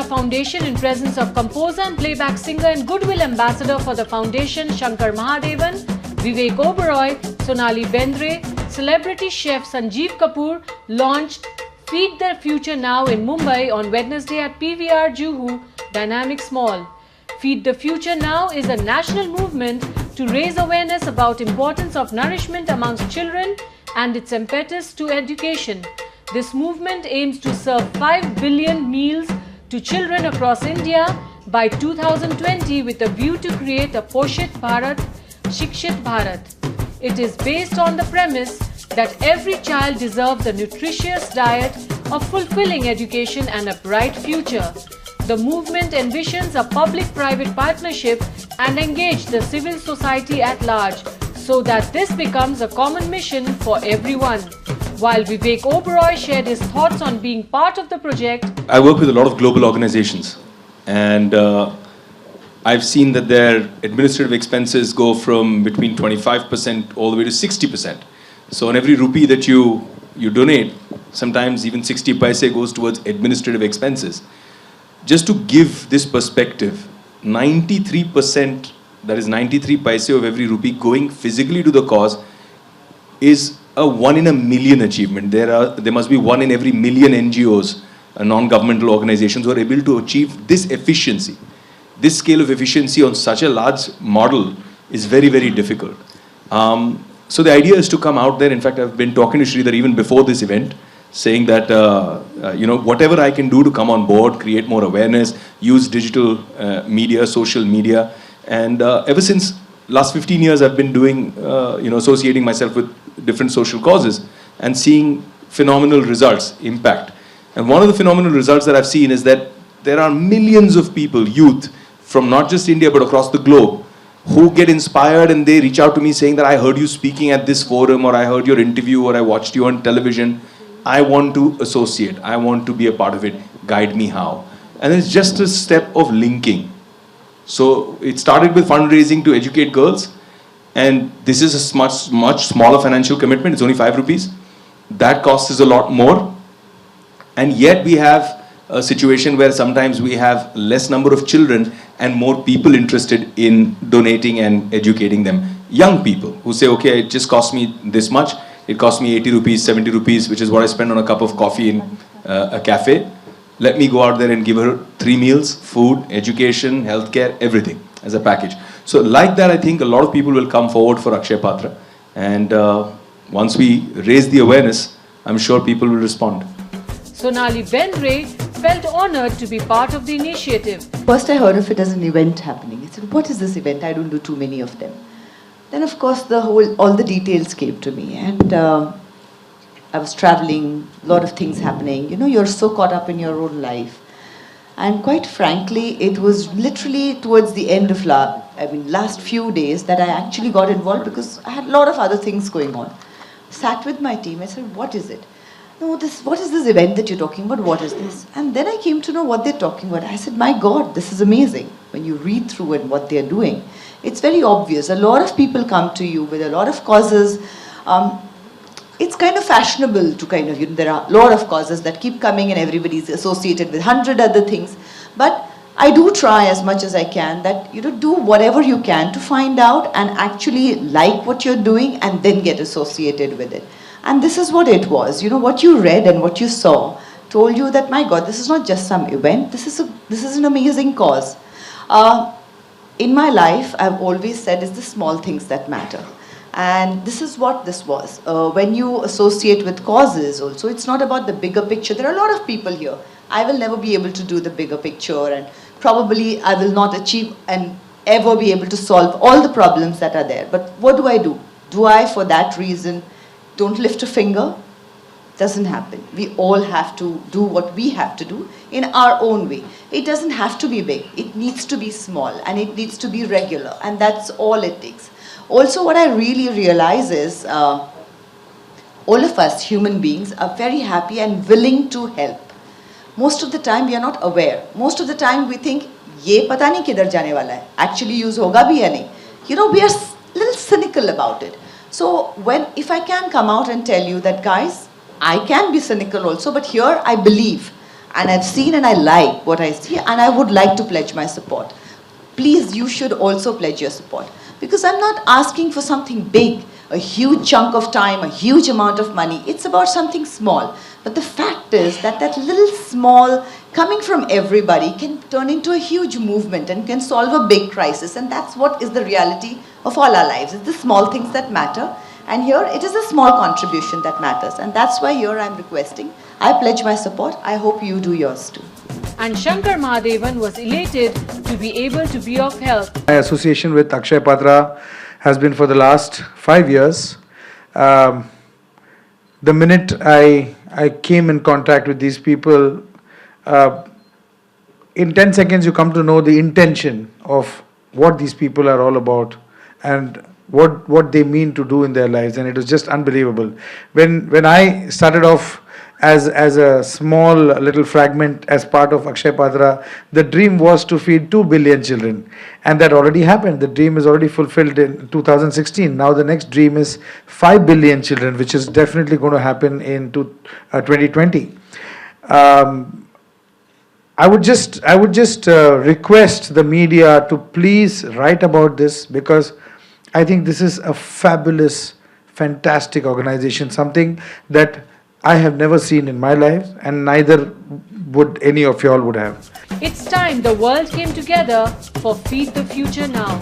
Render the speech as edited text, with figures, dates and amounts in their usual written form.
Foundation in presence of composer and playback singer and goodwill ambassador for the foundation Shankar Mahadevan, Vivek Oberoi, Sonali Bendre, celebrity chef Sanjeev Kapoor launched Feed the Future Now in Mumbai on Wednesday at PVR Juhu Dynamics Mall. Feed the Future Now is a national movement to raise awareness about importance of nourishment amongst children and its impetus to education. This movement aims to serve 5 billion meals to children across India by 2020 with a view to create a Poshit Bharat, Shikshit Bharat. It is based on the premise that every child deserves a nutritious diet, a fulfilling education and a bright future. The movement envisions a public-private partnership and engage the civil society at large so that this becomes a common mission for everyone. While Vivek Oberoi shared his thoughts on being part of the project. I work with a lot of global organizations and I've seen that their administrative expenses go from between 25% all the way to 60%. So on every rupee that you donate, sometimes even 60 paise goes towards administrative expenses. Just to give this perspective, 93%, that is 93 paise of every rupee going physically to the cause is a 1 in a million achievement. There must be 1 in every million NGOs, non-governmental organizations who are able to achieve this efficiency. This scale of efficiency on such a large model is very, very difficult. So the idea is to come out there. In fact, I've been talking to Sridhar even before this event, saying that, whatever I can do to come on board, create more awareness, use digital media, social media. And ever since last 15 years, I've been doing, associating myself with different social causes and seeing phenomenal results, impact. And one of the phenomenal results that I've seen is that there are millions of people, youth, from not just India but across the globe, who get inspired and they reach out to me saying that I heard you speaking at this forum, or I heard your interview, or I watched you on television. I want to associate. I want to be a part of it. Guide me how. And it's just a step of linking. So it started with fundraising to educate girls. And this is a much smaller financial commitment. It's only 5 rupees. That cost is a lot more. And yet we have a situation where sometimes we have less number of children and more people interested in donating and educating them. Young people who say, okay, it just cost me this much. It cost me 80 rupees, 70 rupees, which is what I spend on a cup of coffee in a cafe. Let me go out there and give her 3 meals, food, education, healthcare, everything as a package. So like that, I think a lot of people will come forward for Akshay Patra. And once we raise the awareness, I'm sure people will respond. Sonali Bendre felt honored to be part of the initiative. First I heard of it as an event happening. I said, what is this event? I don't do too many of them. Then of course all the details came to me, and I was traveling, a lot of things happening. You're so caught up in your own life. And quite frankly, it was literally towards the end of last few days that I actually got involved, because I had a lot of other things going on. Sat with my team, I said, what is it? No, what is this event that you're talking about? What is this? And then I came to know what they're talking about. I said, my God, this is amazing. When you read through it, what they're doing, it's very obvious. A lot of people come to you with a lot of causes. It's kind of fashionable to there are a lot of causes that keep coming and everybody's associated with 100 other things. But I do try as much as I can that, do whatever you can to find out and actually like what you're doing and then get associated with it. And this is what it was. What you read and what you saw told you that, my God, this is not just some event. This is an amazing cause. In my life, I've always said it's the small things that matter. And this is what this was. When you associate with causes also, it's not about the bigger picture. There are a lot of people here. I will never be able to do the bigger picture, and probably I will not achieve and ever be able to solve all the problems that are there. But what do? Do I, for that reason, don't lift a finger? Doesn't happen. We all have to do what we have to do in our own way. It doesn't have to be big. It needs to be small, and it needs to be regular, and that's all it takes. Also, what I really realize is all of us human beings are very happy and willing to help. Most of the time we are not aware. Most of the time we think, ye pata nahi kidhar jane wala hai. Actually use hoga bhi ya nahi. We are a little cynical about it. So if I can come out and tell you that, guys, I can be cynical also, but here I believe. and I've seen and I like what I see, and I would like to pledge my support. Please, you should also pledge your support. Because I'm not asking for something big, a huge chunk of time, a huge amount of money. It's about something small. But the fact is that that little small, coming from everybody, can turn into a huge movement and can solve a big crisis. And that's what is the reality of all our lives. It's the small things that matter. And here, it is a small contribution that matters. And that's why here I'm requesting, I pledge my support. I hope you do yours too. And Shankar Mahadevan was elated to be able to be of help. My association with Akshay Patra has been for the last 5 years. The minute I came in contact with these people, in 10 seconds you come to know the intention of what these people are all about and what they mean to do in their lives, and it was just unbelievable. When I started off as a small little fragment as part of Akshay Patra, the dream was to feed 2 billion children, and that already happened. The dream is already fulfilled in 2016. Now the next dream is 5 billion children, which is definitely going to happen in 2020. I would just request the media to please write about this, because I think this is a fabulous, fantastic organization, something that I have never seen in my life, and neither would any of y'all would have. It's time the world came together for Feed the Future Now.